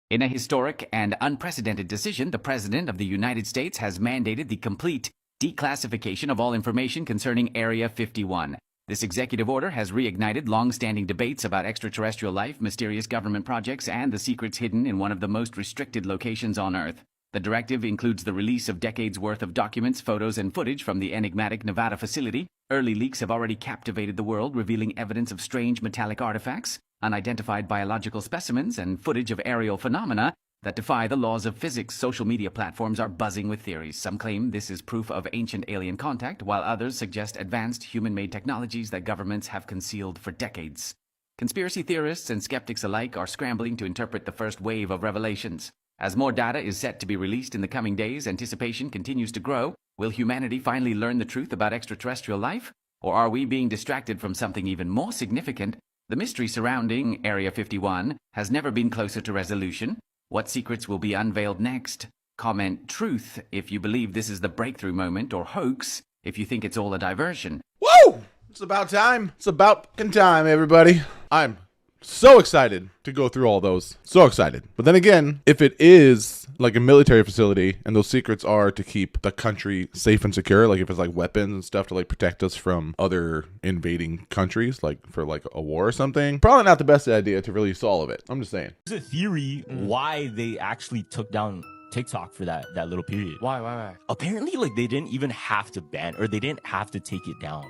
In a historic and unprecedented decision, the President of the United States has mandated the complete declassification of all information concerning Area 51. This executive order has reignited long-standing debates about extraterrestrial life, mysterious government projects, and the secrets hidden in one of the most restricted locations on Earth. The directive includes the release of decades' worth of documents, photos, and footage from the enigmatic Nevada facility. Early leaks have already captivated the world, revealing evidence of strange metallic artifacts, unidentified biological specimens, and footage of aerial phenomena that defy the laws of physics. Social media platforms are buzzing with theories. Some claim this is proof of ancient alien contact, while others suggest advanced human-made technologies that governments have concealed for decades. Conspiracy theorists and skeptics alike are scrambling to interpret the first wave of revelations. As more data is set to be released in the coming days, anticipation continues to grow. Will humanity finally learn the truth about extraterrestrial life? Or are we being distracted from something even more significant? The mystery surrounding Area 51 has never been closer to resolution. What secrets will be unveiled next? Comment truth if you believe this is the breakthrough moment, or hoax if you think it's all a diversion. Woo! It's about time. It's about fucking time, everybody. I'm so excited to go through all those. So excited. But then again, if it is like a military facility and those secrets are to keep the country safe and secure, like if it's like weapons and stuff to like protect us from other invading countries, like for like a war or something, probably not the best idea to release all of it. I'm just saying. There's a theory why they actually took down TikTok for that little period. Why? Apparently, like, they didn't even have to ban, or they didn't have to take it down.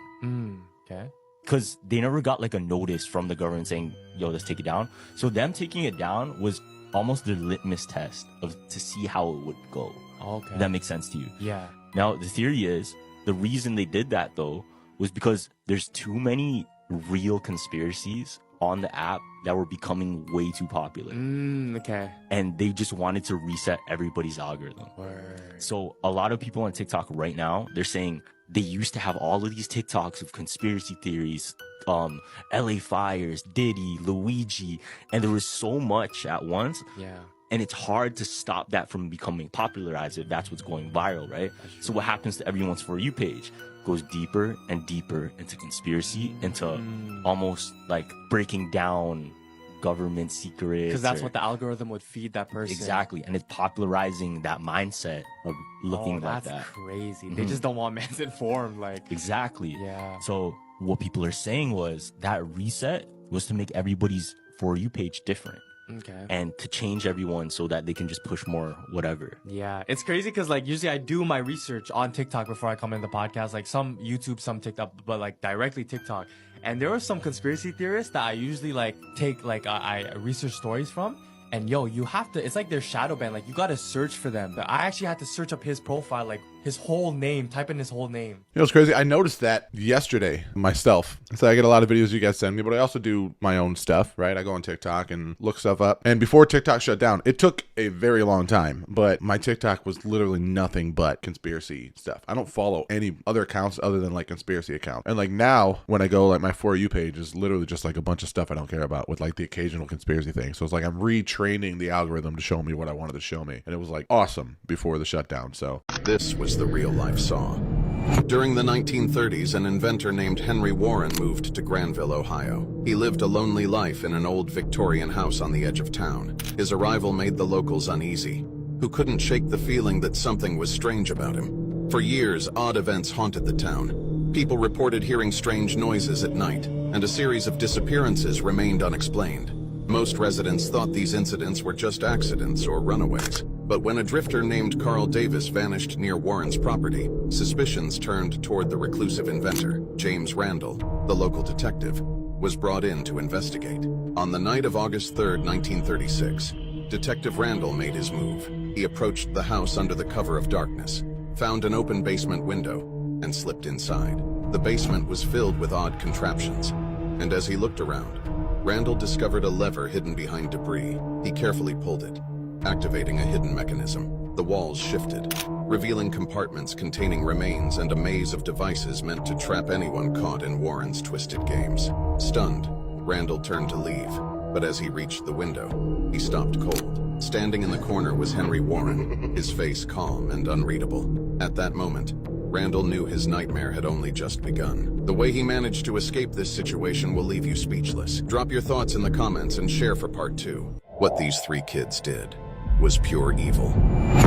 Okay. Because they never got like a notice from the government saying, yo, let's take it down. So them taking it down was almost the litmus test to see how it would go. Okay. If that makes sense to you. Yeah. Now, the theory is the reason they did that, though, was because there's too many real conspiracies on the app that were becoming way too popular. Okay. And they just wanted to reset everybody's algorithm. Word. So a lot of people on TikTok right now, they're saying they used to have all of these TikToks of conspiracy theories, LA fires, Diddy, Luigi, and there was so much at once. Yeah. And it's hard to stop that from becoming popularized if that's what's going viral, right? So what happens to everyone's For You page? Goes deeper and deeper into conspiracy, into almost like breaking down government secrets. Because that's what the algorithm would feed that person. Exactly. And it's popularizing that mindset of looking like that. That's crazy. They just don't want man's informed. Like, exactly. yeah. So what people are saying was that reset was to make everybody's For You page different. Okay. And to change everyone so that they can just push more whatever. Yeah, it's crazy because like usually I do my research on TikTok before I come in the podcast, like some YouTube, some TikTok, but like directly TikTok. And there are some conspiracy theorists that I usually like take like I research stories from. And yo, you have to, it's like they're shadow banned. Like you got to search for them. But I actually had to search up his profile, like his whole name, type in his whole name. You know, it's crazy. I noticed that yesterday myself. So I get a lot of videos you guys send me, but I also do my own stuff, right? I go on TikTok and look stuff up. And before TikTok shut down, it took a very long time, but my TikTok was literally nothing but conspiracy stuff. I don't follow any other accounts other than like conspiracy accounts. And like now when I go, like my For You page is literally just like a bunch of stuff I don't care about with like the occasional conspiracy thing. So it's like I'm retraining the algorithm to show me what I wanted to show me. And it was like awesome before the shutdown. So this was the real life saw. During the 1930s, an inventor named Henry Warren moved to Granville, Ohio. He lived a lonely life in an old Victorian house on the edge of town. His arrival made the locals uneasy, who couldn't shake the feeling that something was strange about him. For years, odd events haunted the town. People reported hearing strange noises at night, and a series of disappearances remained unexplained. Most residents thought these incidents were just accidents or runaways. But when a drifter named Carl Davis vanished near Warren's property, suspicions turned toward the reclusive inventor. James Randall, the local detective, was brought in to investigate. On the night of August 3rd, 1936, Detective Randall made his move. He approached the house under the cover of darkness, found an open basement window, and slipped inside. The basement was filled with odd contraptions, and as he looked around, Randall discovered a lever hidden behind debris. He carefully pulled it, activating a hidden mechanism. The walls shifted, revealing compartments containing remains and a maze of devices meant to trap anyone caught in Warren's twisted games. Stunned, Randall turned to leave, but as he reached the window, he stopped cold. Standing in the corner was Henry Warren, his face calm and unreadable. At that moment, Randall knew his nightmare had only just begun. The way he managed to escape this situation will leave you speechless. Drop your thoughts in the comments and share for part 2. What these three kids did was pure evil.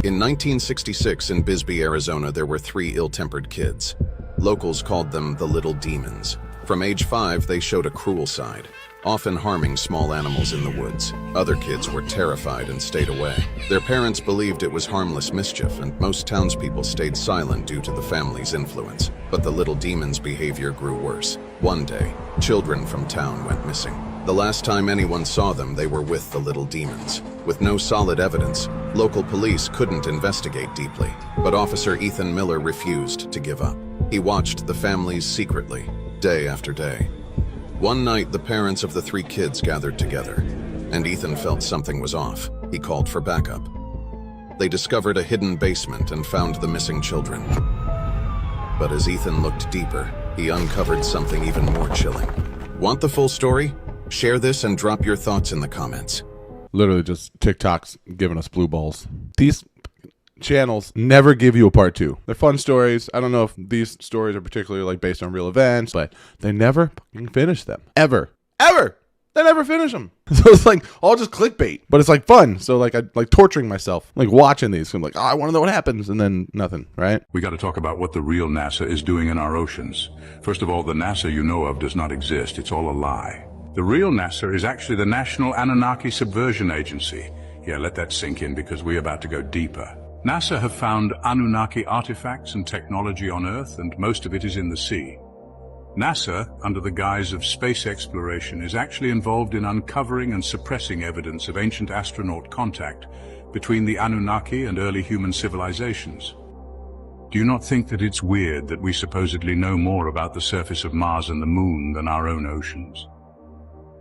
In 1966 in Bisby, Arizona, there were three ill-tempered kids. Locals called them the Little Demons. From age 5, they showed a cruel side, often harming small animals in the woods. Other kids were terrified and stayed away. Their parents believed it was harmless mischief, and most townspeople stayed silent due to the family's influence. But the Little Demons' behavior grew worse. One day, children from town went missing. The last time anyone saw them, they were with the Little Demons. With no solid evidence, local police couldn't investigate deeply, but Officer Ethan Miller refused to give up. He watched the families secretly, day after day. One night, the parents of the three kids gathered together, and Ethan felt something was off. He called for backup. They discovered a hidden basement and found the missing children. But as Ethan looked deeper, he uncovered something even more chilling. Want the full story? Share this and drop your thoughts in the comments. Literally just TikTok's giving us blue balls. These channels never give you a part 2. They're fun stories. I don't know if these stories are particularly like based on real events, but they never fucking finish them. Ever. They never finish them. So it's like all just clickbait, but it's like fun. So like I like torturing myself, like watching these. I'm like, oh, I want to know what happens, and then nothing, right? We got to talk about what the real NASA is doing in our oceans. First of all, the NASA you know of does not exist. It's all a lie. The real NASA is actually the National Anunnaki Subversion Agency. Yeah, let that sink in because we're about to go deeper. NASA have found Anunnaki artifacts and technology on Earth, and most of it is in the sea. NASA, under the guise of space exploration, is actually involved in uncovering and suppressing evidence of ancient astronaut contact between the Anunnaki and early human civilizations. Do you not think that it's weird that we supposedly know more about the surface of Mars and the Moon than our own oceans?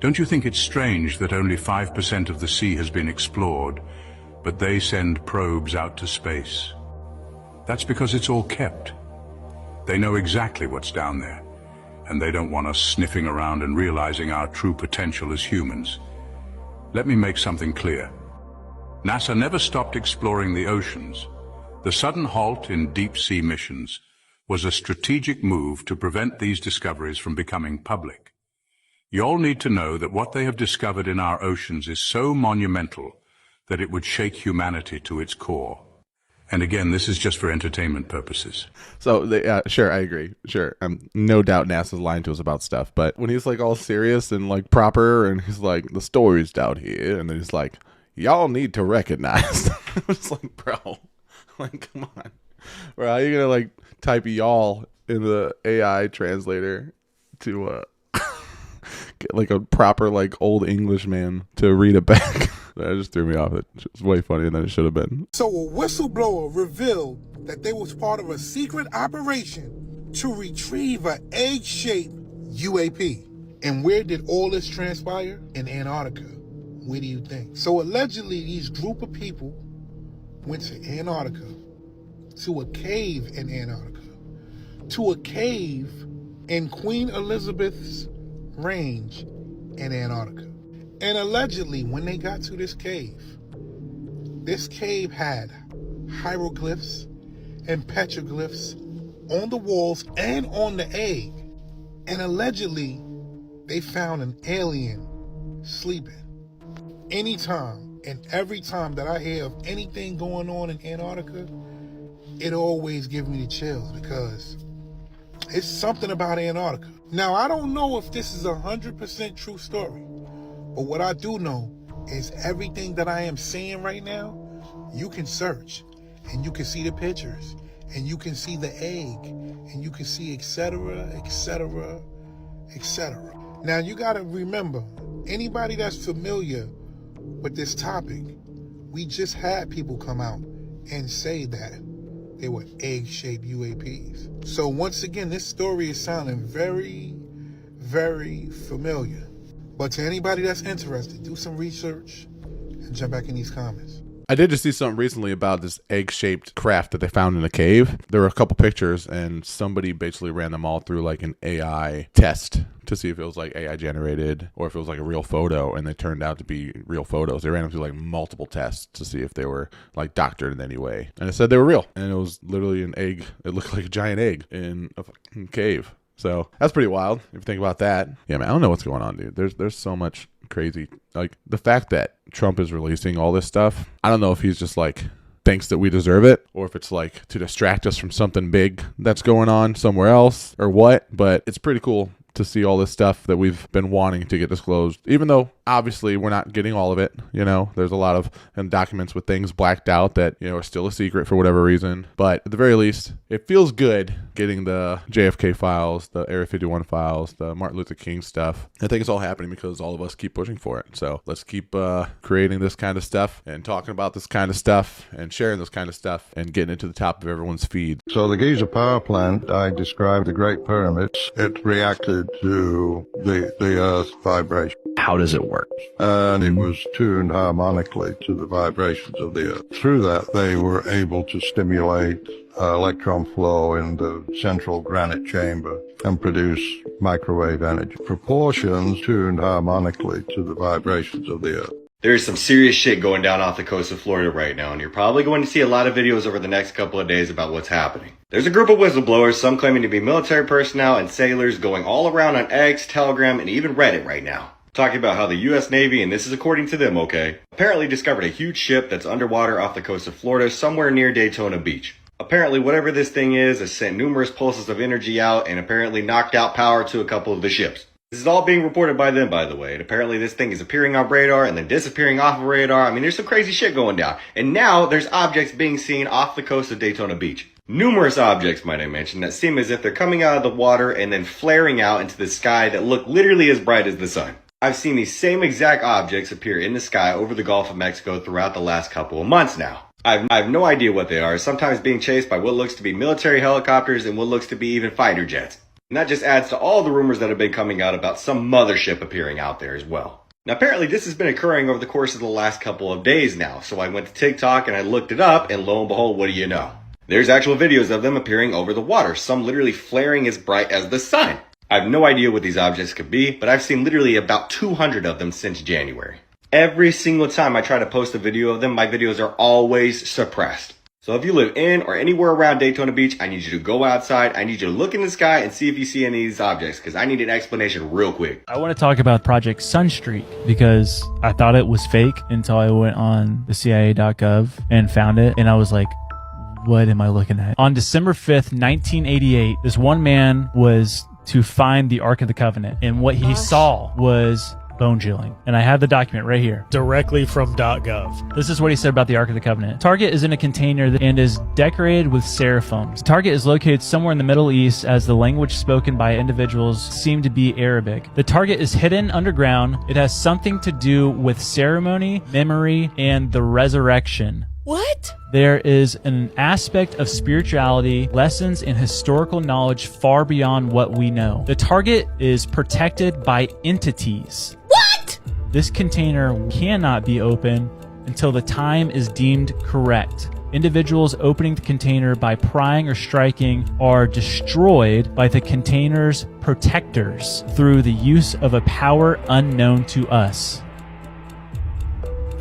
Don't you think it's strange that only 5% of the sea has been explored, but they send probes out to space? That's because it's all kept. They know exactly what's down there, and they don't want us sniffing around and realizing our true potential as humans. Let me make something clear. NASA never stopped exploring the oceans. The sudden halt in deep-sea missions was a strategic move to prevent these discoveries from becoming public. You all need to know that what they have discovered in our oceans is so monumental that it would shake humanity to its core. And again, this is just for entertainment purposes. So, sure, I agree. Sure. No doubt NASA's lying to us about stuff. But when he's like all serious and like proper and he's like, the story's down here. And then he's like, y'all need to recognize. It's like, bro, like, come on. Bro, how are you going to like type y'all in the AI translator to get like a proper like old English man to read it back? That just threw me off. It's way funnier than it should have been. So a whistleblower revealed that they was part of a secret operation to retrieve an egg-shaped UAP. And where did all this transpire? In Antarctica. Where do you think? So allegedly, these group of people went to Antarctica, to a cave in Antarctica, to a cave in Queen Elizabeth's Range in Antarctica. And allegedly, when they got to this cave had hieroglyphs and petroglyphs on the walls and on the egg. And allegedly, they found an alien sleeping. Anytime and every time that I hear of anything going on in Antarctica, it always gives me the chills because it's something about Antarctica. Now, I don't know if this is 100% true story, but what I do know is everything that I am seeing right now, you can search and you can see the pictures and you can see the egg and you can see etc., etc., etc. Now, you got to remember, anybody that's familiar with this topic, we just had people come out and say that they were egg-shaped UAPs. So once again, this story is sounding very, very familiar. But to anybody that's interested, do some research and jump back in these comments. I did just see something recently about this egg-shaped craft that they found in a cave. There were a couple pictures, and somebody basically ran them all through like an AI test to see if it was like AI generated or if it was like a real photo, and they turned out to be real photos. They ran them through like multiple tests to see if they were like doctored in any way, and it said they were real, and it was literally an egg. It looked like a giant egg in a fucking cave. So that's pretty wild if you think about that. Yeah, man, I don't know what's going on, dude. There's so much crazy. Like the fact that Trump is releasing all this stuff, I don't know if he's just like thinks that we deserve it, or if it's like to distract us from something big that's going on somewhere else or what, but it's pretty cool to see all this stuff that we've been wanting to get disclosed, even though obviously we're not getting all of it. You know, there's a lot of documents with things blacked out that, you know, are still a secret for whatever reason. But at the very least, it feels good getting the JFK files, the Area 51 files, the Martin Luther King stuff. I think it's all happening because all of us keep pushing for it. So let's keep creating this kind of stuff and talking about this kind of stuff and sharing this kind of stuff and getting it to the top of everyone's feed. So the Giza power plant, I described the Great Pyramids. It reacted to the Earth vibration. How does it work? And it was tuned harmonically to the vibrations of the Earth. Through that, they were able to stimulate electron flow in the central granite chamber and produce microwave energy. Proportions tuned harmonically to the vibrations of the Earth. There's some serious shit going down off the coast of Florida right now, and you're probably going to see a lot of videos over the next couple of days about what's happening. There's a group of whistleblowers, some claiming to be military personnel and sailors, going all around on X, Telegram, and even Reddit right now, talking about how the U.S. Navy, and this is according to them, okay, apparently discovered a huge ship that's underwater off the coast of Florida, somewhere near Daytona Beach. Apparently, whatever this thing is, has sent numerous pulses of energy out and apparently knocked out power to a couple of the ships. This is all being reported by them, by the way, and apparently this thing is appearing on radar and then disappearing off of radar. I mean, there's some crazy shit going down. And now there's objects being seen off the coast of Daytona Beach. Numerous objects, might I mention, that seem as if they're coming out of the water and then flaring out into the sky that look literally as bright as the sun. I've seen these same exact objects appear in the sky over the Gulf of Mexico throughout the last couple of months now. I have no idea what they are, sometimes being chased by what looks to be military helicopters and what looks to be even fighter jets. And that just adds to all the rumors that have been coming out about some mothership appearing out there as well. Now apparently this has been occurring over the course of the last couple of days now, so I went to TikTok and I looked it up, and lo and behold, what do you know? There's actual videos of them appearing over the water, some literally flaring as bright as the sun. I have no idea what these objects could be, but I've seen literally about 200 of them since January. Every single time I try to post a video of them, my videos are always suppressed. So if you live in or anywhere around Daytona Beach, I need you to go outside. I need you to look in the sky and see if you see any of these objects, because I need an explanation real quick. I want to talk about Project Sunstreak because I thought it was fake until I went on the CIA.gov and found it. And I was like, what am I looking at? On December 5th, 1988, this one man was to find the Ark of the Covenant. And what he saw was bone chilling. And I have the document right here. Directly from .gov. This is what he said about the Ark of the Covenant. Target is in a container and is decorated with seraphims. Target is located somewhere in the Middle East, as the language spoken by individuals seem to be Arabic. The target is hidden underground. It has something to do with ceremony, memory, and the resurrection. What? There is an aspect of spirituality, lessons, and historical knowledge far beyond what we know. The target is protected by entities. What? This container cannot be opened until the time is deemed correct. Individuals opening the container by prying or striking are destroyed by the container's protectors through the use of a power unknown to us.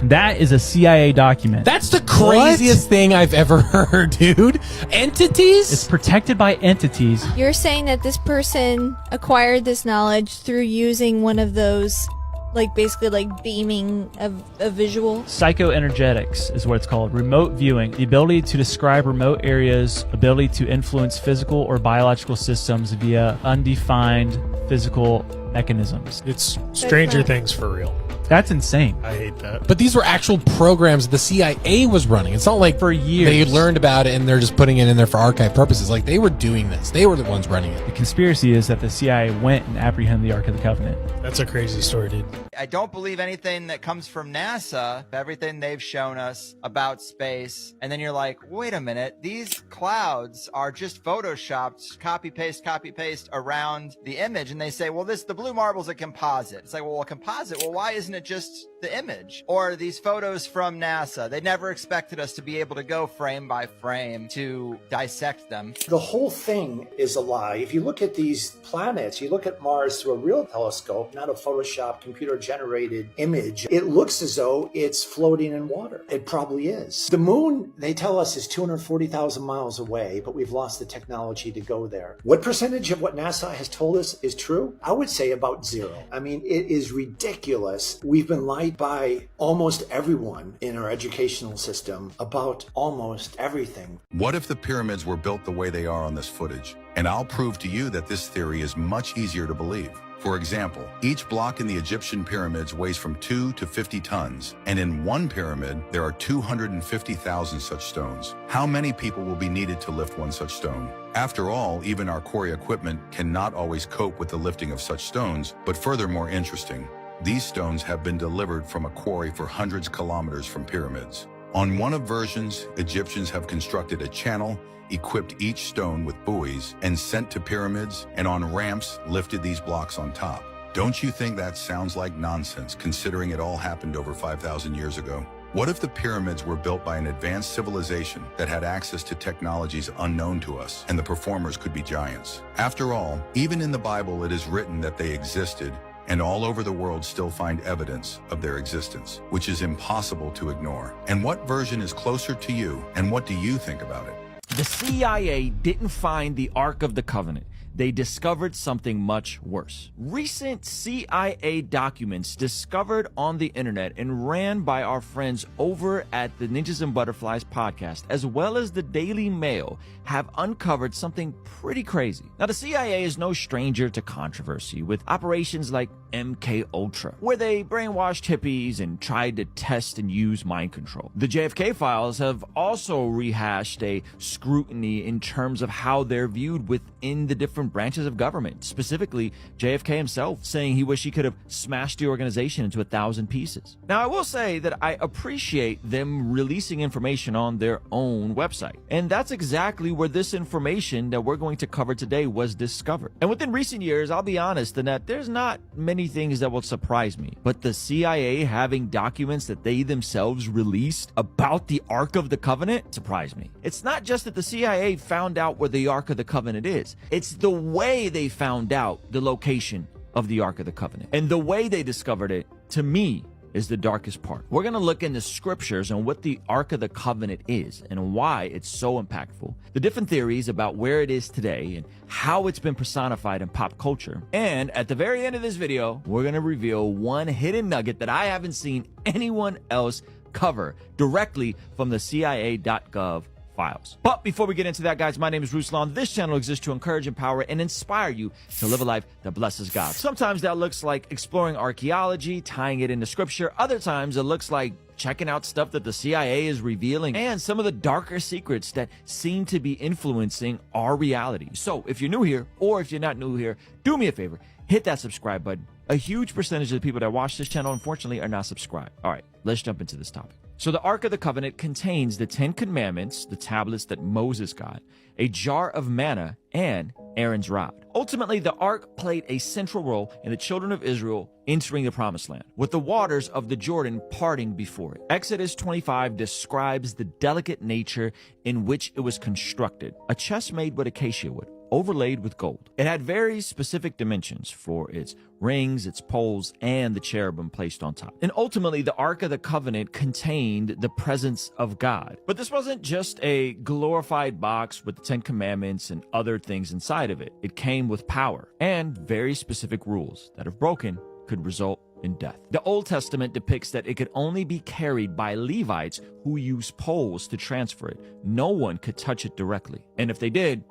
That is a CIA document. That's the craziest thing I've ever heard, dude. Entities? It's protected by entities. You're saying that this person acquired this knowledge through using one of those, like, basically like beaming a visual? Psychoenergetics is what it's called. Remote viewing. The ability to describe remote areas, ability to influence physical or biological systems via undefined physical mechanisms. It's Stranger Things for real. That's insane. I hate that. But these were actual programs the CIA was running. It's not like for years they learned about it and they're just putting it in there for archive purposes. Like, they were doing this. They were the ones running it. The conspiracy is that the CIA went and apprehended the Ark of the Covenant. That's a crazy story, dude. I don't believe anything that comes from NASA, everything they've shown us about space. And then you're like, wait a minute, these clouds are just photoshopped, copy paste around the image. And they say, well, the blue marble's a composite. It's like, well, a composite, well, why isn't it just the image. Or these photos from NASA. They never expected us to be able to go frame by frame to dissect them. The whole thing is a lie. If you look at these planets, you look at Mars through a real telescope, not a Photoshop computer-generated image, it looks as though it's floating in water. It probably is. The moon, they tell us, is 240,000 miles away, but we've lost the technology to go there. What percentage of what NASA has told us is true? I would say about 0. I mean, it is ridiculous. We've been lied by almost everyone in our educational system about almost everything. What if the pyramids were built the way they are on this footage? And I'll prove to you that this theory is much easier to believe. For example, each block in the Egyptian pyramids weighs from 2 to 50 tons, and in one pyramid, there are 250,000 such stones. How many people will be needed to lift one such stone? After all, even our quarry equipment cannot always cope with the lifting of such stones, but furthermore interesting, these stones have been delivered from a quarry for hundreds of kilometers from pyramids. On one of versions, Egyptians have constructed a channel, equipped each stone with buoys, and sent to pyramids, and on ramps lifted these blocks on top. Don't you think that sounds like nonsense, considering it all happened over 5,000 years ago? What if the pyramids were built by an advanced civilization that had access to technologies unknown to us, and the performers could be giants? After all, even in the Bible it is written that they existed, and all over the world still find evidence of their existence, which is impossible to ignore. And what version is closer to you, and what do you think about it? The CIA didn't find the Ark of the Covenant. They discovered something much worse. Recent CIA documents discovered on the internet and ran by our friends over at the Ninjas and Butterflies podcast, as well as the Daily Mail, have uncovered something pretty crazy. Now, the CIA is no stranger to controversy, with operations like MK Ultra, where they brainwashed hippies and tried to test and use mind control. The JFK files have also rehashed a scrutiny in terms of how they're viewed within the different branches of government, specifically JFK himself saying he wished he could have smashed the organization into 1,000 pieces. Now, I will say that I appreciate them releasing information on their own website, and that's exactly where this information that we're going to cover today was discovered. And within recent years, I'll be honest in that there's not many things that will surprise me, but the CIA having documents that they themselves released about the Ark of the Covenant surprised me. It's not just that the CIA found out where the Ark of the Covenant is, it's the way they found out the location of the Ark of the Covenant. And the way they discovered it, to me, is the darkest part. We're going to look in the scriptures on what the Ark of the Covenant is and why it's so impactful, the different theories about where it is today and how it's been personified in pop culture. And at the very end of this video, we're going to reveal one hidden nugget that I haven't seen anyone else cover directly from the CIA.gov files. But before we get into that, guys, my name is Ruslan. This channel exists to encourage, empower, and inspire you to live a life that blesses God. Sometimes that looks like exploring archaeology, tying it into scripture. Other times it looks like checking out stuff that the CIA is revealing and some of the darker secrets that seem to be influencing our reality. So if you're new here, or if you're not new here, do me a favor, hit that subscribe button. A huge percentage of the people that watch this channel, unfortunately, are not subscribed. All right, let's jump into this topic. So the Ark of the Covenant contains the 10 Commandments, the tablets that Moses got, a jar of manna, and Aaron's rod. Ultimately, the Ark played a central role in the children of Israel entering the Promised Land, with the waters of the Jordan parting before it. Exodus 25 describes the delicate nature in which it was constructed, a chest made with acacia wood, overlaid with gold. It had very specific dimensions for its rings, its poles, and the cherubim placed on top. And ultimately, the Ark of the Covenant contained the presence of God. But this wasn't just a glorified box with the 10 Commandments and other things inside of it. It came with power and very specific rules that, if broken, could result in death. The Old Testament depicts that it could only be carried by Levites who used poles to transfer it. No one could touch it directly. And if they did,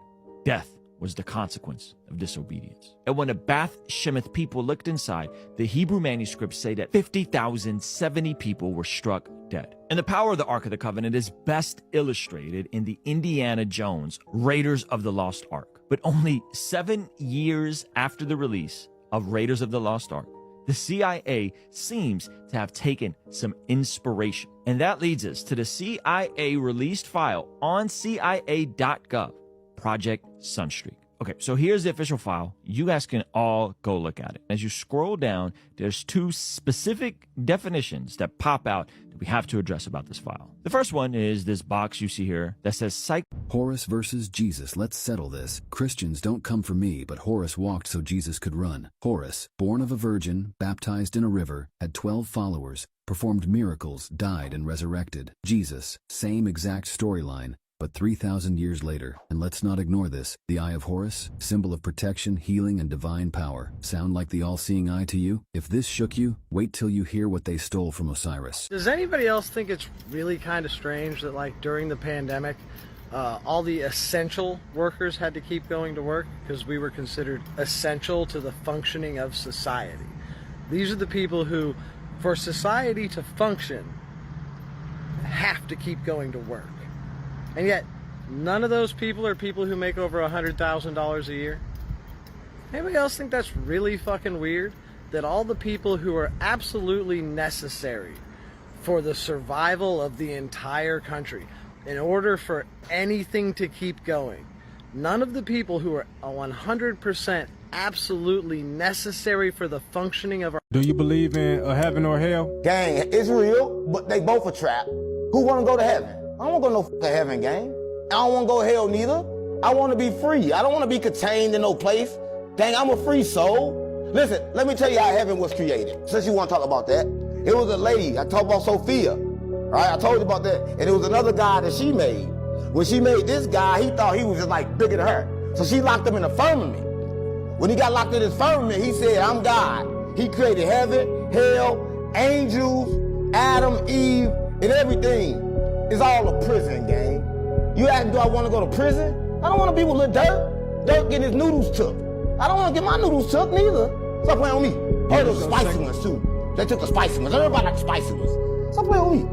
death was the consequence of disobedience. And when the Bath Shemith people looked inside, the Hebrew manuscripts say that 50,070 people were struck dead. And the power of the Ark of the Covenant is best illustrated in the Indiana Jones Raiders of the Lost Ark. But only 7 years after the release of Raiders of the Lost Ark, the CIA seems to have taken some inspiration. And that leads us to the CIA released file on CIA.gov, Project Sunstreak. Okay, so here's the official file. You guys can all go look at it. As you scroll down, there's two specific definitions that pop out that we have to address about this file. The first one is this box you see here that says psych. Horus versus Jesus. Let's settle this. Christians don't come for me, but Horus walked so Jesus could run. Horus, born of a virgin, baptized in a river, had 12 followers, performed miracles, died and resurrected. Jesus, same exact storyline, but 3,000 years later. And let's not ignore this. The Eye of Horus, symbol of protection, healing, and divine power. Sound like the all-seeing eye to you? If this shook you, wait till you hear what they stole from Osiris. Does anybody else think it's really kind of strange that, like, during the pandemic, all the essential workers had to keep going to work because we were considered essential to the functioning of society? These are the people who, for society to function, have to keep going to work. And yet, none of those people are people who make over $100,000 a year. Anybody else think that's really fucking weird? That all the people who are absolutely necessary for the survival of the entire country, in order for anything to keep going, none of the people who are 100% absolutely necessary for the functioning of our... Do you believe in a heaven or hell? Gang, it's real, but they both a trap. Who want to go to heaven? I don't want to go no fucking heaven, gang. I don't want to go to hell neither. I want to be free. I don't want to be contained in no place. Dang, I'm a free soul. Listen, let me tell you how heaven was created, since you want to talk about that. It was a lady. I talked about Sophia. Right? I told you about that. And it was another guy that she made. When she made this guy, he thought he was just like bigger than her. So she locked him in a firmament. When he got locked in his firmament, he said, I'm God. He created heaven, hell, angels, Adam, Eve, and everything. It's all a prison, gang. You ask me, do I want to go to prison? I don't want to be with little Dirt. Dirt getting his noodles took. I don't want to get my noodles took neither. Stop playing with me. Oh, those spicy ones too. They took the spicy ones. Everybody like spicy ones. Stop playing with me.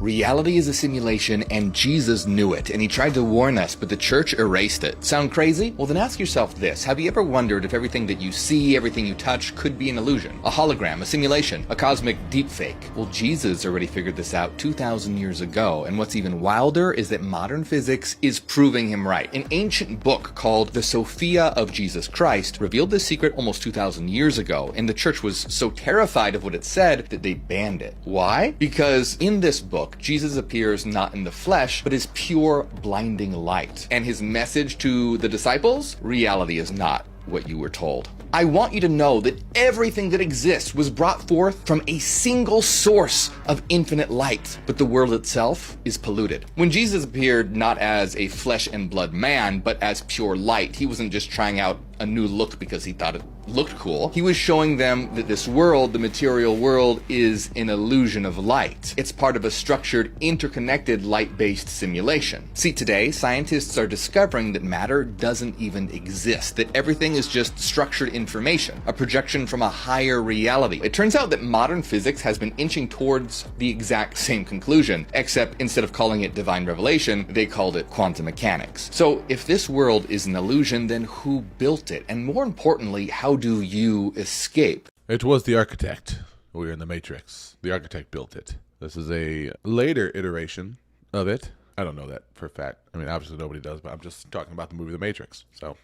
Reality is a simulation, and Jesus knew it, and he tried to warn us, but the church erased it. Sound crazy? Well, then ask yourself this. Have you ever wondered if everything that you see, everything you touch, could be an illusion? A hologram, a simulation, a cosmic deepfake? Well, Jesus already figured this out 2,000 years ago, and what's even wilder is that modern physics is proving him right. An ancient book called The Sophia of Jesus Christ revealed this secret almost 2,000 years ago, and the church was so terrified of what it said that they banned it. Why? Because in this book, Jesus appears not in the flesh, but as pure, blinding light. And his message to the disciples? Reality is not what you were told. I want you to know that everything that exists was brought forth from a single source of infinite light, but the world itself is polluted. When Jesus appeared not as a flesh and blood man, but as pure light, he wasn't just trying out a new look because he thought it looked cool. He was showing them that this world, the material world, is an illusion of light. It's part of a structured, interconnected, light-based simulation. See, today, scientists are discovering that matter doesn't even exist, that everything is just structured information, a projection from a higher reality. It turns out that modern physics has been inching towards the exact same conclusion, except instead of calling it divine revelation, they called it quantum mechanics. So if this world is an illusion, then who built it? And more importantly, how do you escape? It was the architect. We were in the Matrix. The architect built it. This is a later iteration of it. I don't know that for a fact. I mean, obviously nobody does, but I'm just talking about the movie The Matrix. So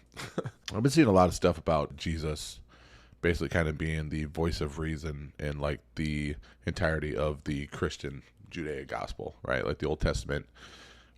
I've been seeing a lot of stuff about Jesus basically kind of being the voice of reason in like the entirety of the Christian Judaic gospel, right? Like the Old Testament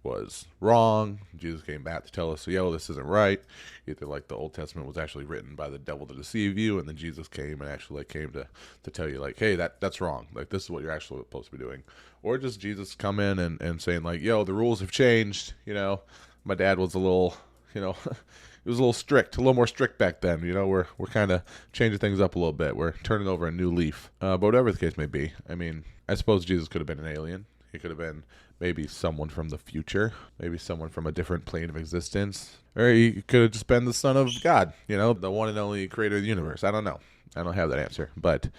was wrong. Jesus came back to tell us, yo, this isn't right. Either like the Old Testament was actually written by the devil to deceive you, and then Jesus came and actually came to tell you like, hey, that's wrong. Like this is what you're actually supposed to be doing. Or just Jesus come in and saying like, yo, the rules have changed. You know, my dad was a little, you know, it was a little strict, a little more strict back then. You know, we're kind of changing things up a little bit. We're turning over a new leaf. But whatever the case may be, I mean, I suppose Jesus could have been an alien. He could have been maybe someone from the future, maybe someone from a different plane of existence, or he could have just been the son of God, you know, the one and only creator of the universe. I don't know. I don't have that answer, but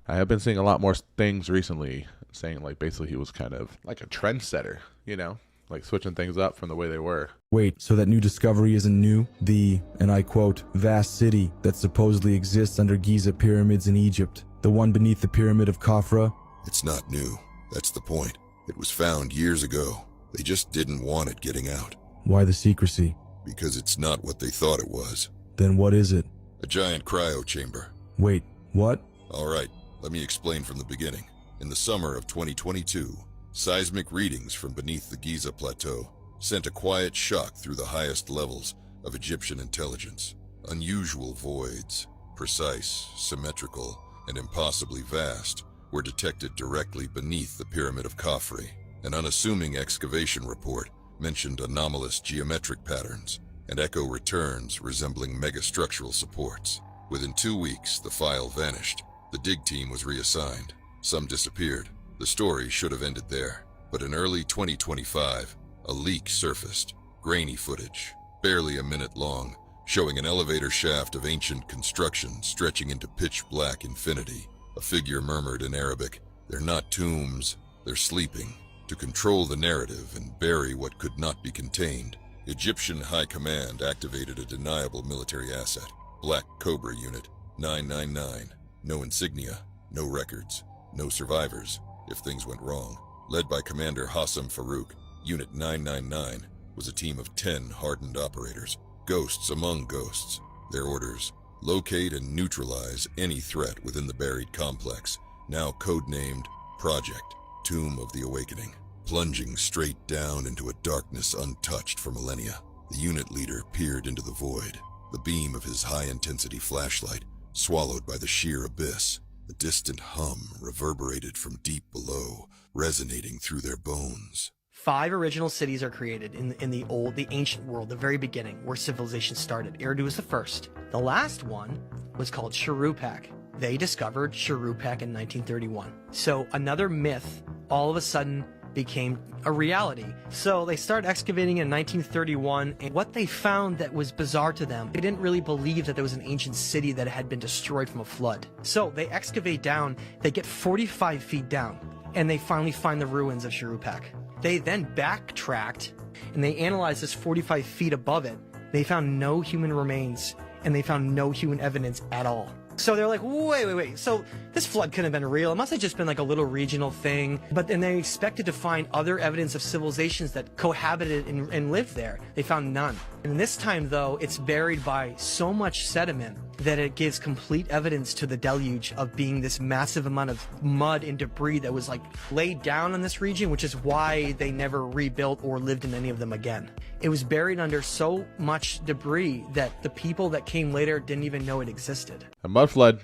I have been seeing a lot more things recently saying like basically he was kind of like a trendsetter, you know, like switching things up from the way they were. Wait, so that new discovery isn't new? The, and I quote, vast city that supposedly exists under Giza pyramids in Egypt, the one beneath the pyramid of Khafra? It's not new. That's the point. It was found years ago. They just didn't want it getting out. Why the secrecy? Because it's not what they thought it was. Then what is it? A giant cryo chamber. Wait, what? All right, let me explain from the beginning. In the summer of 2022, seismic readings from beneath the Giza plateau sent a quiet shock through the highest levels of Egyptian intelligence. Unusual voids, precise, symmetrical, and impossibly vast, were detected directly beneath the Pyramid of Khafre. An unassuming excavation report mentioned anomalous geometric patterns and echo returns resembling megastructural supports. Within 2 weeks, the file vanished. The dig team was reassigned. Some disappeared. The story should have ended there. But in early 2025, a leak surfaced. Grainy footage, barely a minute long, showing an elevator shaft of ancient construction stretching into pitch black infinity. A figure murmured in Arabic, "They're not tombs, they're sleeping." To control the narrative and bury what could not be contained, Egyptian High Command activated a deniable military asset, Black Cobra Unit 999. No insignia, no records, no survivors if things went wrong. Led by Commander Hassam Farouk, Unit 999 was a team of 10 hardened operators, ghosts among ghosts. Their orders: locate and neutralize any threat within the buried complex, now codenamed Project Tomb of the Awakening. Plunging straight down into a darkness untouched for millennia, the unit leader peered into the void, the beam of his high-intensity flashlight swallowed by the sheer abyss. The distant hum reverberated from deep below, resonating through their bones. 5 original cities are created in the ancient world, the very beginning, where civilization started. Eridu was the first. The last one was called Shuruppak. They discovered Shuruppak in 1931. So another myth all of a sudden became a reality. So they started excavating in 1931, and what they found that was bizarre to them, they didn't really believe that there was an ancient city that had been destroyed from a flood. So they excavate down, they get 45 feet down, and they finally find the ruins of Shuruppak. They then backtracked, and they analyzed this 45 feet above it. They found no human remains, and they found no human evidence at all. So they're like, wait. So this flood couldn't have been real. It must have just been like a little regional thing. But then they expected to find other evidence of civilizations that cohabited and lived there. They found none. And this time, though, it's buried by so much sediment that it gives complete evidence to the deluge of being this massive amount of mud and debris that was like laid down in this region, which is why they never rebuilt or lived in any of them again. It was buried under so much debris that the people that came later didn't even know it existed. A mud flood.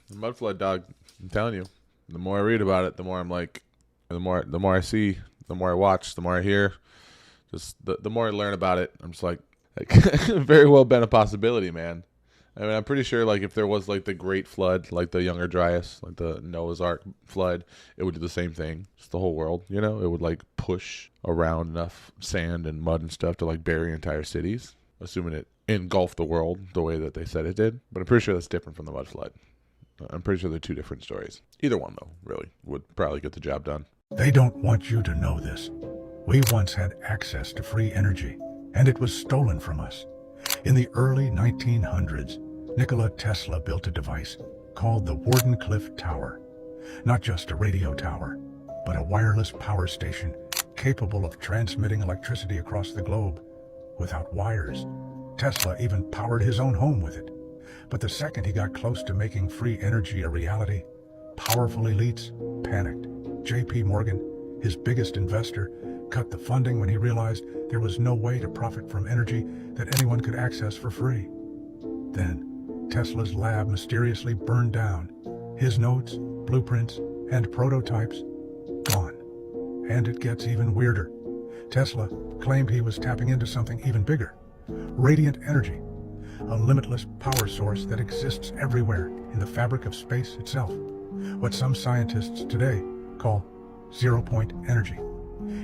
The mud flood, dog. I'm telling you. The more I read about it, the more I'm like, the more I see, the more I watch, the more I hear. Just the more I learn about it, I'm just like very well been a possibility, man. I mean, I'm pretty sure, like, if there was, like, the Great Flood, like the Younger Dryas, like the Noah's Ark flood, it would do the same thing. Just the whole world, you know? It would, like, push around enough sand and mud and stuff to, like, bury entire cities, assuming it engulfed the world the way that they said it did. But I'm pretty sure that's different from the mud flood. I'm pretty sure they're two different stories. Either one, though, really, would probably get the job done. They don't want you to know this. We once had access to free energy, and it was stolen from us. In the early 1900s, Nikola Tesla built a device called the Wardenclyffe Tower. Not just a radio tower, but a wireless power station capable of transmitting electricity across the globe without wires. Tesla even powered his own home with it. But the second he got close to making free energy a reality, powerful elites panicked. J.P. Morgan, his biggest investor, cut the funding when he realized there was no way to profit from energy that anyone could access for free. Then, Tesla's lab mysteriously burned down. His notes, blueprints, and prototypes gone. And it gets even weirder. Tesla claimed he was tapping into something even bigger. Radiant energy, a limitless power source that exists everywhere in the fabric of space itself. What some scientists today call zero-point energy.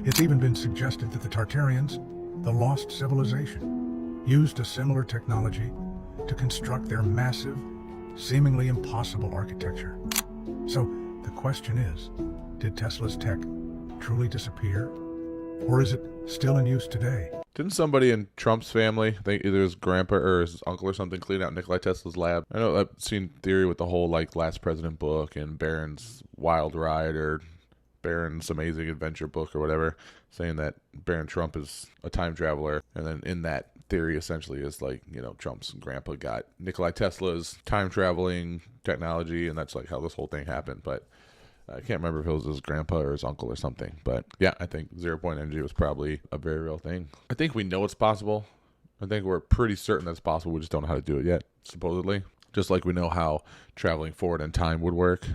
It's even been suggested that the Tartarians, the lost civilization, used a similar technology to construct their massive, seemingly impossible architecture. So the question is, did Tesla's tech truly disappear? Or is it still in use today? Didn't somebody in Trump's family, I think either his grandpa or his uncle or something, clean out Nikola Tesla's lab? I know I've seen theory with the whole, like, Last President book and Barron's Wild Ride or Barron's Amazing Adventure book or whatever, saying that Barron Trump is a time traveler. And then in that theory essentially is like, you know, Trump's grandpa got Nikola Tesla's time traveling technology, and that's like how this whole thing happened. But I can't remember if it was his grandpa or his uncle or something. But yeah, I think 0-point energy was probably a very real thing. I think we know it's possible. I think we're pretty certain that's possible. We just don't know how to do it yet, supposedly. Just like we know how traveling forward in time would work.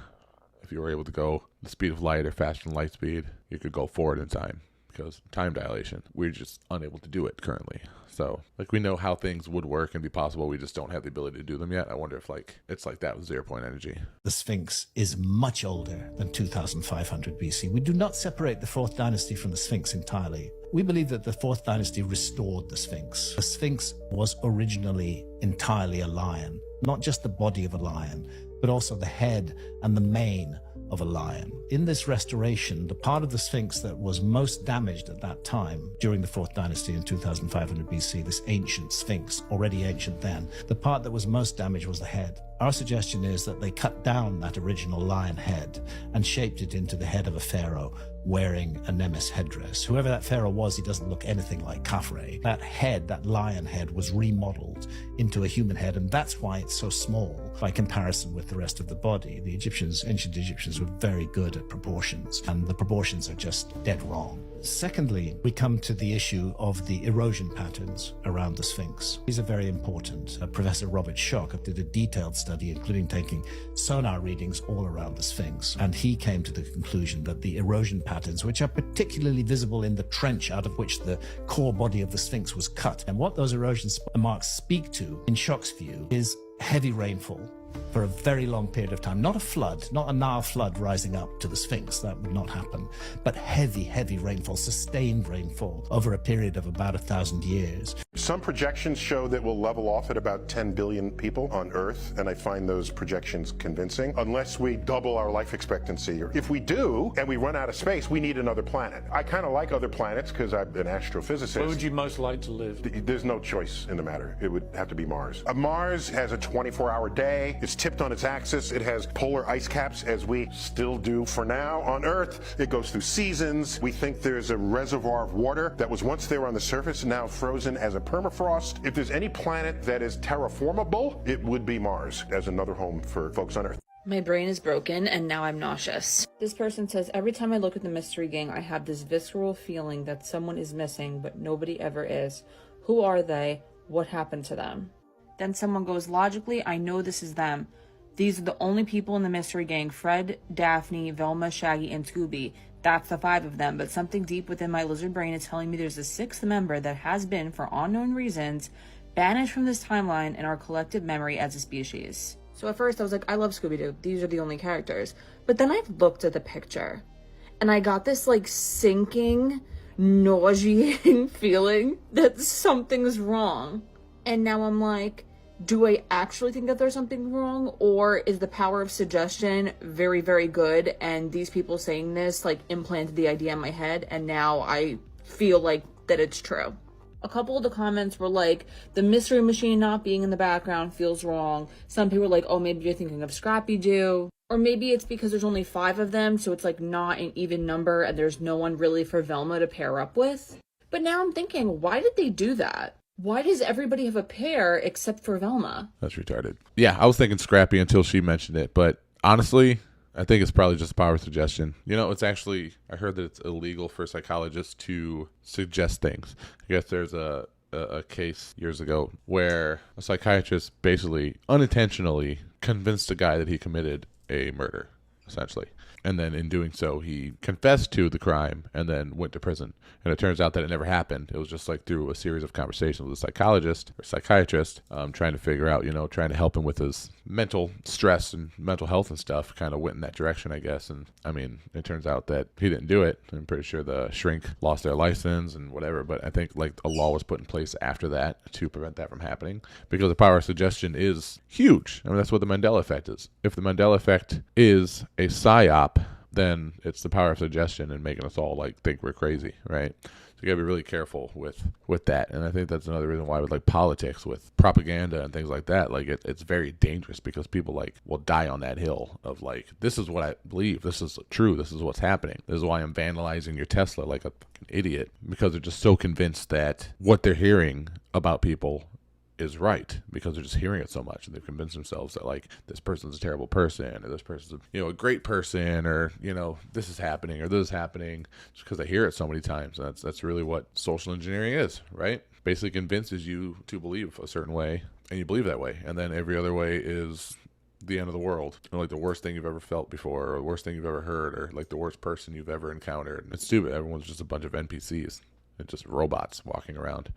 If you were able to go the speed of light or faster than light speed, you could go forward in time because time dilation. We're just unable to do it currently. So, like, we know how things would work and be possible. We just don't have the ability to do them yet. I wonder if, like, it's like that with 0-point energy. The Sphinx is much older than 2500 BC. We do not separate the 4th dynasty from the Sphinx entirely. We believe that the 4th dynasty restored the Sphinx. The Sphinx was originally entirely a lion, not just the body of a lion, but also the head and the mane of a lion. In this restoration, the part of the Sphinx that was most damaged at that time, during the 4th dynasty in 2500 BC, this ancient Sphinx, already ancient then, the part that was most damaged was the head. Our suggestion is that they cut down that original lion head and shaped it into the head of a pharaoh wearing a Nemes headdress. Whoever that pharaoh was, he doesn't look anything like Khafre. That head, that lion head, was remodeled into a human head, and that's why it's so small by comparison with the rest of the body. The Egyptians, ancient Egyptians, were very good at proportions, and the proportions are just dead wrong. Secondly, we come to the issue of the erosion patterns around the Sphinx. These are very important. Professor Robert Schoch did a detailed study, including taking sonar readings all around the Sphinx, and he came to the conclusion that the erosion patterns, which are particularly visible in the trench out of which the core body of the Sphinx was cut, and what those erosion marks speak to, in Schoch's view, is heavy rainfall for a very long period of time. Not a flood, not a Nile flood rising up to the Sphinx, that would not happen, but heavy rainfall, sustained rainfall over a period of about 1,000 years. Some projections show that we'll level off at about 10 billion people on Earth, and I find those projections convincing, unless we double our life expectancy. If we do, and we run out of space, we need another planet. I kind of like other planets because I'm an astrophysicist. Where would you most like to live? There's no choice in the matter. It would have to be Mars. Mars has a 24-hour day. It's tipped on its axis. It has polar ice caps, as we still do for now. On Earth, it goes through seasons. We think there's a reservoir of water that was once there on the surface, now frozen as a permafrost. If there's any planet that is terraformable, it would be Mars as another home for folks on Earth. My brain is broken and now I'm nauseous. This person says, every time I look at the mystery gang, I have this visceral feeling that someone is missing, but nobody ever is. Who are they? What happened to them? Then someone goes, logically, I know this is them. These are the only people in the mystery gang: Fred, Daphne, Velma, Shaggy, and Scooby. That's the 5 of them, but something deep within my lizard brain is telling me there's a 6th member that has been, for unknown reasons, banished from this timeline and our collective memory as a species. So at first I was like, I love Scooby-Doo. These are the only characters. But then I looked at the picture and I got this like sinking, nauseating feeling that something's wrong. And now I'm like, do I actually think that there's something wrong? Or is the power of suggestion very, very good? And these people saying this like implanted the idea in my head. And now I feel like that it's true. A couple of the comments were like, the mystery machine not being in the background feels wrong. Some people were like, oh, maybe you're thinking of Scrappy-Doo. Or maybe it's because there's only 5 of them, so it's like not an even number and there's no one really for Velma to pair up with. But now I'm thinking, why did they do that? Why does everybody have a pair except for Velma? That's retarded. Yeah, I was thinking Scrappy until she mentioned it, but honestly, I think it's probably just power suggestion. You know, it's actually, I heard that it's illegal for psychologists to suggest things. I guess there's a case years ago where a psychiatrist basically unintentionally convinced a guy that he committed a murder, essentially. And then in doing so, he confessed to the crime and then went to prison. And it turns out that it never happened. It was just like through a series of conversations with a psychologist or psychiatrist, trying to figure out, you know, trying to help him with his mental stress and mental health and stuff, kind of went in that direction, I guess. And I mean, it turns out that he didn't do it. I'm pretty sure the shrink lost their license and whatever. But I think like a law was put in place after that to prevent that from happening, because the power of suggestion is huge. I mean, that's what the Mandela effect is. If the Mandela effect is a psyop, then it's the power of suggestion and making us all like think we're crazy, right? So you gotta be really careful with that. And I think that's another reason why with like politics, with propaganda and things like that, like it's very dangerous, because people like will die on that hill of like, this is what I believe, this is true, this is what's happening, this is why I'm vandalizing your Tesla like a fucking idiot, because they're just so convinced that what they're hearing about people is right, because they're just hearing it so much, and they've convinced themselves that like this person's a terrible person, or this person's a great person, or this is happening, or this is happening, just because they hear it so many times. And that's really what social engineering is, right? Basically convinces you to believe a certain way, and you believe that way, and then every other way is the end of the world, or like the worst thing you've ever felt before, or the worst thing you've ever heard, or like the worst person you've ever encountered. It's stupid. Everyone's just a bunch of NPCs and just robots walking around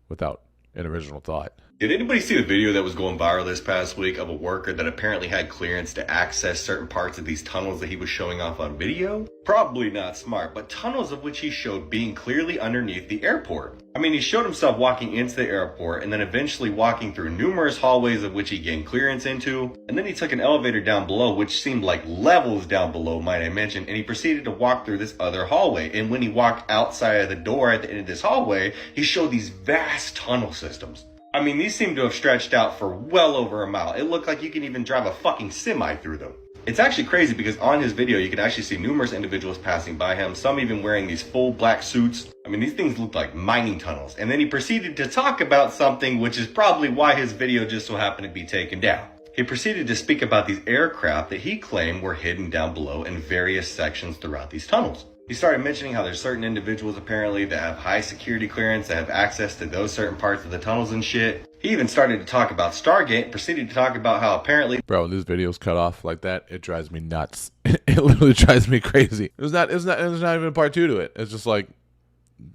without an original thought. Did anybody see the video that was going viral this past week of a worker that apparently had clearance to access certain parts of these tunnels that he was showing off on video? Probably not smart, but tunnels of which he showed being clearly underneath the airport. I mean, he showed himself walking into the airport and then eventually walking through numerous hallways of which he gained clearance into. And then he took an elevator down below, which seemed like levels down below, might I mention, and he proceeded to walk through this other hallway. And when he walked outside of the door at the end of this hallway, he showed these vast tunnel systems. I mean, these seem to have stretched out for well over a mile. It looked like you can even drive a fucking semi through them. It's actually crazy because on his video, you can actually see numerous individuals passing by him, some even wearing these full black suits. I mean, these things look like mining tunnels. And then he proceeded to talk about something, which is probably why his video just so happened to be taken down. He proceeded to speak about these aircraft that he claimed were hidden down below in various sections throughout these tunnels. He started mentioning how there's certain individuals apparently that have high security clearance, that have access to those certain parts of the tunnels and shit. He even started to talk about Stargate, proceeded to talk about how apparently... Bro, when these videos cut off like that, it drives me nuts. It literally drives me crazy. There's not even a part 2 to it. It's just like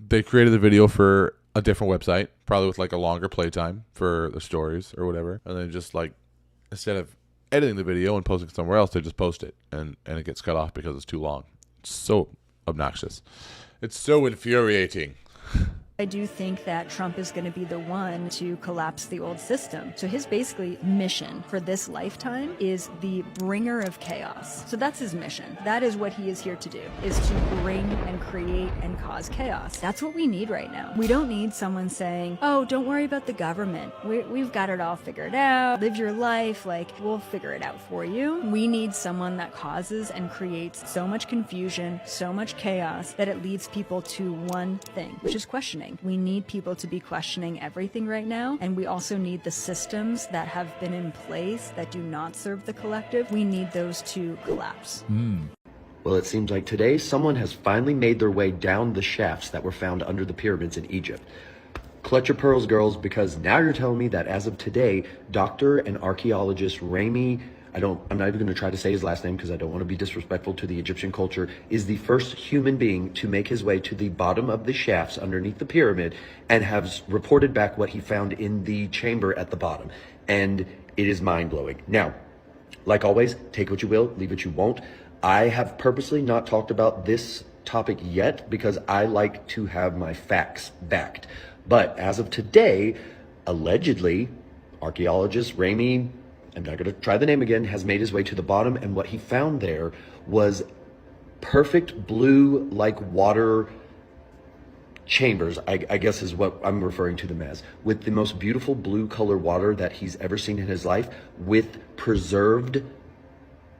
they created the video for a different website, probably with like a longer playtime for the stories or whatever. And then just like, instead of editing the video and posting it somewhere else, they just post it and it gets cut off because it's too long. It's so obnoxious. It's so infuriating. I do think that Trump is going to be the one to collapse the old system. So his basically mission for this lifetime is the bringer of chaos. So that's his mission. That is what he is here to do, is to bring and create and cause chaos. That's what we need right now. We don't need someone saying, oh, don't worry about the government. We've got it all figured out. Live your life. Like, we'll figure it out for you. We need someone that causes and creates so much confusion, so much chaos, that it leads people to one thing, which is questioning. We need people to be questioning everything right now, and we also need the systems that have been in place that do not serve the collective. We need those to collapse. Well, it seems like today someone has finally made their way down the shafts that were found under the pyramids in Egypt. Clutch your pearls, girls, because now you're telling me that as of today, Dr. and archaeologist Rami, I'm not even going to try to say his last name because I don't want to be disrespectful to the Egyptian culture, is the first human being to make his way to the bottom of the shafts underneath the pyramid and has reported back what he found in the chamber at the bottom. And it is mind-blowing. Now, like always, take what you will, leave what you won't. I have purposely not talked about this topic yet because I like to have my facts backed. But as of today, allegedly, archaeologist Rami, I'm not going to try the name again, has made his way to the bottom, and what he found there was perfect blue like water chambers, I guess is what I'm referring to them as, with the most beautiful blue color water that he's ever seen in his life, with preserved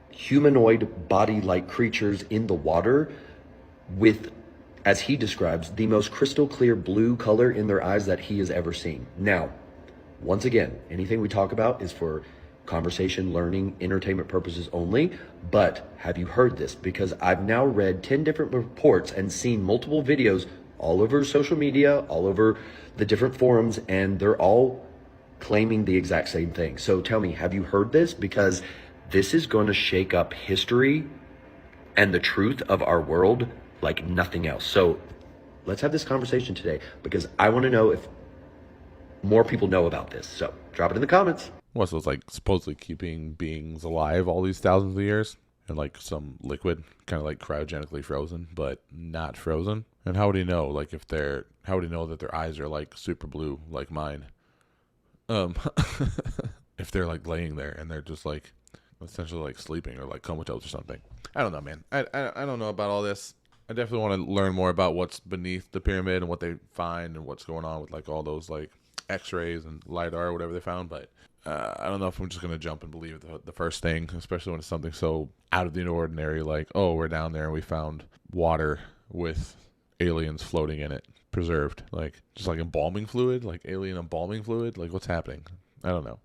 humanoid body-like creatures in the water, with, as he describes, the most crystal clear blue color in their eyes that he has ever seen. Now, once again, anything we talk about is for conversation, learning, entertainment purposes only. But have you heard this? Because I've now read 10 different reports and seen multiple videos all over social media, all over the different forums, and they're all claiming the exact same thing. So tell me, have you heard this? Because this is going to shake up history and the truth of our world like nothing else. So let's have this conversation today because I want to know if more people know about this. So drop it in the comments. Well, so it's like supposedly keeping beings alive all these thousands of years in like some liquid, kind of like cryogenically frozen, but not frozen. And how would he know? Like how would he know that their eyes are like super blue like mine? If they're like laying there and they're just like essentially like sleeping or like comatose or something. I don't know, man. I don't know about all this. I definitely want to learn more about what's beneath the pyramid and what they find and what's going on with like all those like X-rays and LiDAR or whatever they found. But I don't know if I'm just gonna jump and believe the first thing, especially when it's something so out of the ordinary, like, oh, we're down there and we found water with aliens floating in it, preserved, like just like embalming fluid, like alien embalming fluid. Like, what's happening? I don't know.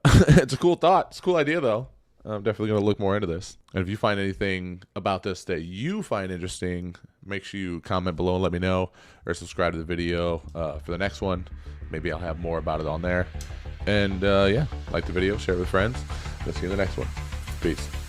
It's a cool thought. It's a cool idea, though. I'm definitely going to look more into this. And if you find anything about this that you find interesting, make sure you comment below and let me know, or subscribe to the video for the next one. Maybe I'll have more about it on there. And yeah, like the video, share it with friends. Let's see you in the next one. Peace.